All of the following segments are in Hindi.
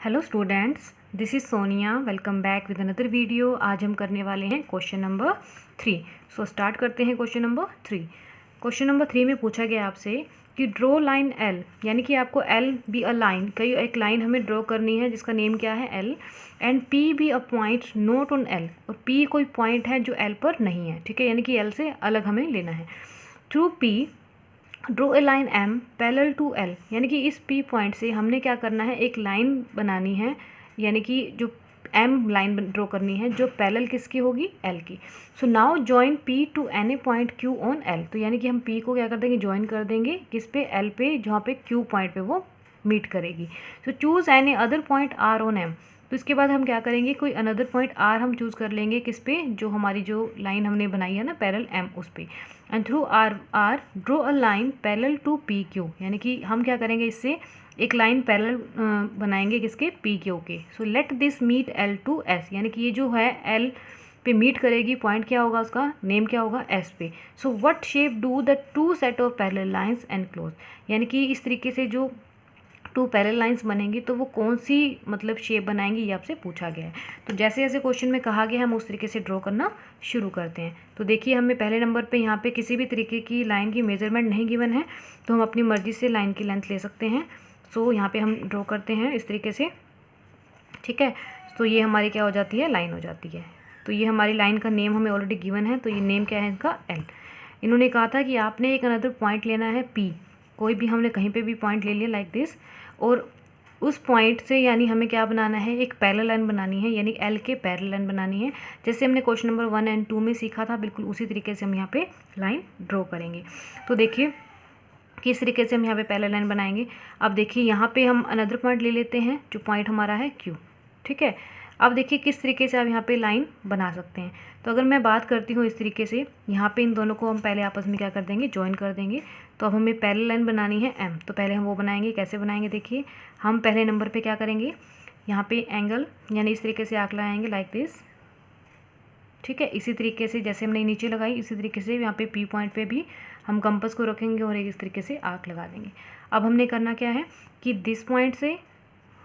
Hello students, this is Sonia. Welcome back with another video. आज हम करने वाले हैं क्वेश्चन नंबर 3। सो स्टार्ट करते हैं क्वेश्चन नंबर 3। क्वेश्चन नंबर 3 में पूछा गया आपसे कि ड्रॉ लाइन एल, यानी कि आपको एल बी अ लाइन, कई एक लाइन हमें ड्रॉ करनी है जिसका नेम क्या है L, and P be a point note on L, और पी कोई पॉइंट है जो एल पर नहीं है, ठीक है, यानी कि एल से अलग हमें लेना है। Through P draw a line M parallel to L, यानी कि इस पी पॉइंट से हमने क्या करना है, एक लाइन बनानी है, यानी कि जो एम लाइन ड्रॉ करनी है जो पैरेलल किसकी होगी, एल की। So now join P to any point Q on L, तो यानी कि हम पी को क्या कर देंगे, ज्वाइन कर देंगे किस पे, एल पे, जहाँ पे क्यू पॉइंट पे वो मीट करेगी। So choose any other point R on M, तो इसके बाद हम क्या करेंगे, कोई अनदर पॉइंट आर हम चूज़ कर लेंगे किस पे, जो हमारी जो लाइन हमने बनाई है ना पैरेलल एम उस पे। And through R draw a line parallel to P Q, यानी कि हम क्या करेंगे, इससे एक लाइन पैरेलल बनाएंगे किसके, पी क्यू के। So let this meet L to S, यानी कि ये जो है एल पे मीट करेगी, पॉइंट क्या होगा, उसका नेम क्या होगा, एस पे। So what shape do the two set of parallel lines enclose, यानी कि इस तरीके से जो टू पैरेलल लाइंस बनेंगी तो वो कौन सी मतलब शेप बनाएंगी, ये आपसे पूछा गया है। तो जैसे जैसे क्वेश्चन में कहा गया हम उस तरीके से ड्रॉ करना शुरू करते हैं। तो देखिए हमें पहले नंबर पे यहाँ पे किसी भी तरीके की लाइन की मेजरमेंट नहीं गिवन है, तो हम अपनी मर्जी से लाइन की लेंथ ले सकते हैं। सो यहाँ पे हम ड्रॉ करते हैं इस तरीके से, ठीक है। तो ये हमारी क्या हो जाती है, लाइन हो जाती है। तो ये हमारी लाइन का नेम हमें ऑलरेडी गिवन है, तो ये नेम क्या है इनका, एल। इन्होंने कहा था कि आपने एक अनदर पॉइंट लेना है पी, कोई भी हमने कहीं पे भी पॉइंट ले लिया लाइक दिस, और उस पॉइंट से यानी हमें क्या बनाना है, एक पैरेलल लाइन बनानी है, यानी एल के पैरेलल लाइन बनानी है। जैसे हमने क्वेश्चन नंबर 1 एंड 2 में सीखा था, बिल्कुल उसी तरीके से हम यहाँ पे लाइन ड्रॉ करेंगे। तो देखिए किस तरीके से हम यहाँ पे पैरेलल लाइन बनाएंगे। अब देखिए यहाँ पे हम अनदर पॉइंट ले लेते हैं, जो पॉइंट हमारा है क्यू, ठीक है। अब देखिए किस तरीके से आप यहाँ पे लाइन बना सकते हैं। तो अगर मैं बात करती हूँ इस तरीके से, यहाँ पे इन दोनों को हम पहले आपस में क्या कर देंगे, ज्वाइन कर देंगे। तो अब हमें पैरेलल लाइन बनानी है एम, तो पहले हम वो बनाएंगे, कैसे बनाएंगे देखिए। हम पहले नंबर पे क्या करेंगे, यहाँ पे एंगल यानी इस तरीके से आँख लगाएंगे लाइक दिस, ठीक है। इसी तरीके से जैसे हमने नीचे लगाई, इसी तरीके से यहाँ पे पी पॉइंट पे भी हम कंपास को रखेंगे और एक इस तरीके से आँख लगा देंगे। अब हमने करना क्या है कि दिस पॉइंट से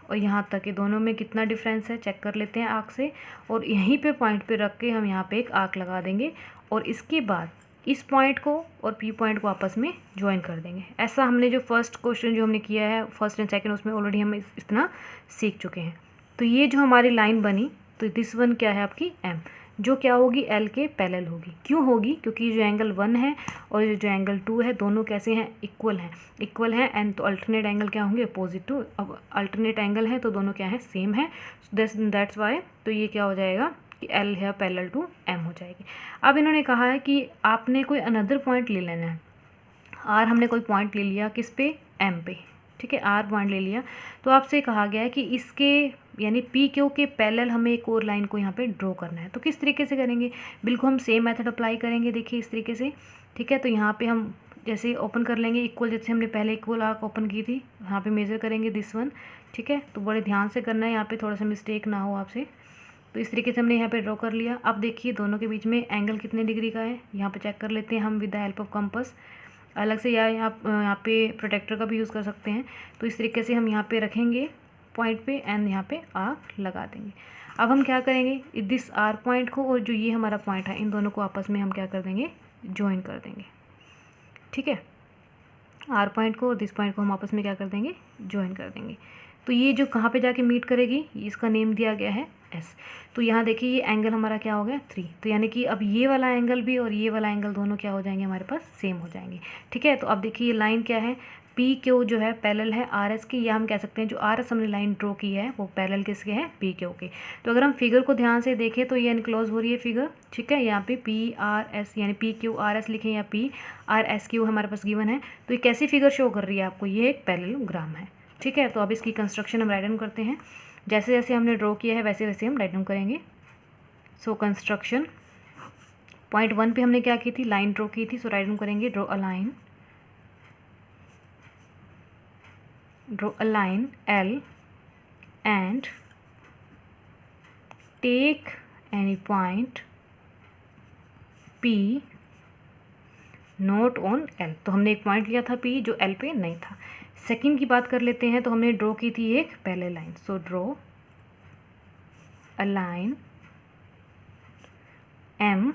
और यहाँ तक, ये दोनों में कितना डिफरेंस है चेक कर लेते हैं आँख से, और यहीं पे पॉइंट पे रख के हम यहाँ पे एक आँख लगा देंगे, और इसके बाद इस पॉइंट को और पी पॉइंट को आपस में ज्वाइन कर देंगे। ऐसा हमने जो फर्स्ट क्वेश्चन जो हमने किया है फर्स्ट एंड सेकंड, उसमें ऑलरेडी हम इतना सीख चुके हैं। तो ये जो हमारी लाइन बनी, तो दिस वन क्या है आपकी एम, जो क्या होगी, एल के पैरेलल होगी। क्यों होगी, क्योंकि जो एंगल 1 है और जो एंगल 2 है दोनों कैसे हैं, इक्वल हैं एंड तो अल्टरनेट एंगल क्या होंगे, अपोजिट टू। अब अल्टरनेट एंगल है तो दोनों क्या है, सेम है, दैट्स वाई। तो ये क्या हो जाएगा कि एल है पैरेलल टू एम हो जाएगी। अब इन्होंने कहा है कि आपने कोई अनदर पॉइंट ले लेना है, आर हमने कोई पॉइंट ले लिया किस पे, एम पे, ठीक है, आर पॉइंट ले लिया। तो आपसे कहा गया है कि इसके यानी पी क्यू के पैरेलल हमें एक और लाइन को यहाँ पे ड्रॉ करना है। तो किस तरीके से करेंगे, बिल्कुल हम सेम मेथड अप्लाई करेंगे, देखिए इस तरीके से, ठीक है। तो यहाँ पे हम जैसे ओपन कर लेंगे इक्वल, जैसे हमने पहले इक्वल आर्क ओपन की थी, यहाँ पे मेज़र करेंगे दिस वन, ठीक है। तो बड़े ध्यान से करना है, यहाँ पे थोड़ा सा मिस्टेक ना हो आपसे। तो इस तरीके से हमने यहाँ पे ड्रॉ कर लिया। अब देखिए दोनों के बीच में एंगल कितने डिग्री का है, यहाँ पे चेक कर लेते हैं हम with the help of compass अलग से, या यहाँ पे प्रोटेक्टर का भी यूज़ कर सकते हैं। तो इस तरीके से हम यहाँ पे रखेंगे पॉइंट पे एंड यहाँ पे आर्क लगा देंगे। अब हम क्या करेंगे, दिस आर पॉइंट को और जो ये हमारा पॉइंट है, इन दोनों को आपस में हम क्या कर देंगे, ज्वाइन कर देंगे, ठीक है। आर पॉइंट को और दिस पॉइंट को हम आपस में क्या कर देंगे, ज्वाइन कर देंगे। तो ये जो कहाँ पे जाके मीट करेगी, इसका नेम दिया गया है एस। तो यहाँ देखिए ये एंगल हमारा क्या हो गया 3, तो यानी कि अब ये वाला एंगल भी और ये वाला एंगल दोनों क्या हो जाएंगे, हमारे पास सेम हो जाएंगे, ठीक है। तो अब देखिए ये लाइन क्या है, पी क्यू जो है पैरेलल है आर एस की, या हम कह सकते हैं जो आर एस हमने लाइन ड्रॉ की है वो पैरेलल किसके है, पी क्यू के। तो अगर हम फिगर को ध्यान से देखें तो ये एनक्लोज हो रही है फिगर, ठीक है। यहाँ पे पी आर एस यानी पी क्यू आर एस लिखें या पी आर एस क्यू हमारे पास गिवन है। तो ये कैसी फिगर शो कर रही है आपको, ये एक पैरेललोग्राम है, ठीक है। तो अब इसकी कंस्ट्रक्शन हम राइट डाउन करते हैं, जैसे जैसे हमने ड्रॉ किया है वैसे वैसे हम राइट डाउन करेंगे। सो कंस्ट्रक्शन पॉइंट 1 पे हमने क्या की थी, लाइन ड्रॉ की थी, सो राइट डाउन करेंगे, draw a line L and take any point P not on L. तो हमने एक पॉइंट लिया था P जो एल पे नहीं था, सेकंड की बात कर लेते हैं, तो हमने ड्रॉ की थी एक parallel line, so draw a line M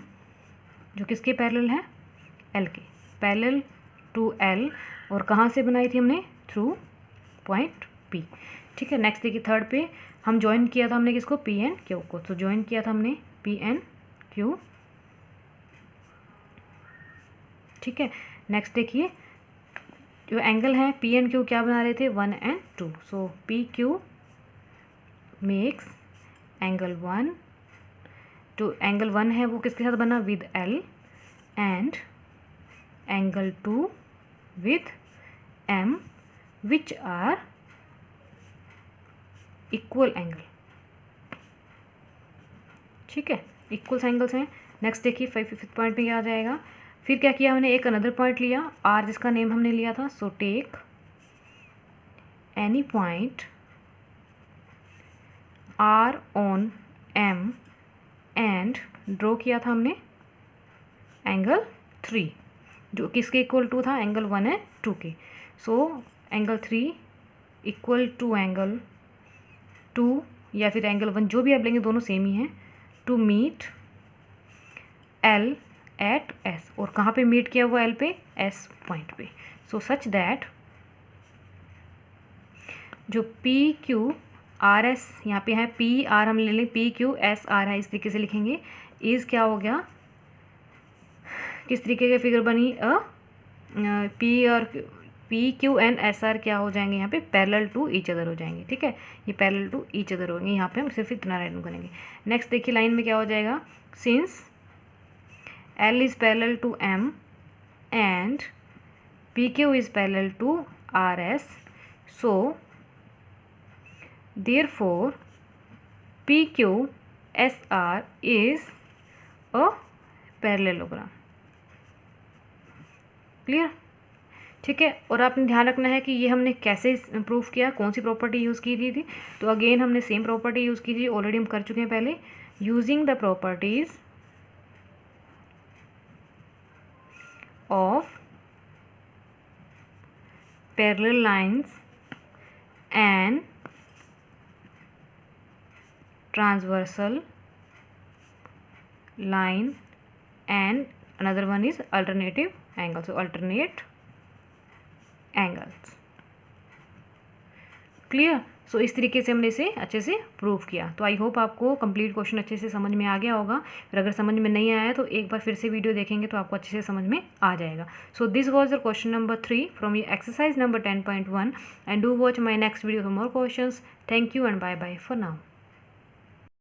जो किसके पैरेलल है, एल के, पैरेलल टू एल, और कहाँ से बनाई थी हमने, थ्रू पॉइंट पी। ठीक है, नेक्स्ट देखिए थर्ड पे हम ज्वाइन किया था हमने किसको, पी एन क्यू को, तो ज्वाइन किया था हमने पी एन क्यू। ठीक है, नेक्स्ट देखिए जो एंगल है पी एन क्यू क्या बना रहे थे, 1 and 2, so P Q makes angle 1, जो एंगल 1 है वो किसके साथ बना, with L, and angle 2 with M, which are equal angle. ठीक है, इक्वल एंगल्स हैं। नेक्स्ट देखिए फिफ्थ पॉइंट में क्या आ जाएगा, फिर क्या किया हमने, एक अनदर पॉइंट लिया आर, जिसका नेम हमने लिया था, so take any point R on M and draw किया था हमने एंगल 3, जो किसके इक्वल टू था, एंगल 1 and 2 के, so angle 3 equal to angle 2 या फिर एंगल 1, जो भी आप लेंगे दोनों सेम ही हैं, to meet L at S, और कहाँ पे मीट किया हुआ, एल पे, एस पॉइंट पे, सो सच दैट जो पी क्यू आर एस यहाँ पे है, पी आर हम ले लें, पी क्यू एस आर है, इस तरीके से लिखेंगे, इज क्या हो गया, किस तरीके की फिगर बनी, पी और P Q and S R क्या हो जाएंगे यहाँ पे, पैरेलल टू ईच अदर हो जाएंगे। ठीक है, ये पैरेलल टू ईच अदर होंगे, यहाँ पे हम सिर्फ इतना राइट करेंगे। नेक्स्ट देखिए लाइन में क्या हो जाएगा, since L is parallel to M and P Q is parallel to R S, so therefore PQSR is a parallelogram। Clear? ठीक है, और आपने ध्यान रखना है कि ये हमने कैसे प्रूफ किया, कौन सी प्रॉपर्टी यूज़ की थी, तो अगेन हमने सेम प्रॉपर्टी यूज़ की थी, ऑलरेडी हम कर चुके हैं पहले, using the properties of parallel lines and transversal line and another one is alternative angle, so alternate angles। Clear? So इस तरीके से हमने इसे अच्छे से प्रूव किया। तो आई होप आपको कंप्लीट क्वेश्चन अच्छे से समझ में आ गया होगा, और अगर समझ में नहीं आया तो एक बार फिर से वीडियो देखेंगे तो आपको अच्छे से समझ में आ जाएगा। So this was the question number 3 from your exercise number 10.1 and do watch my next video for more questions. Thank you and bye bye for now.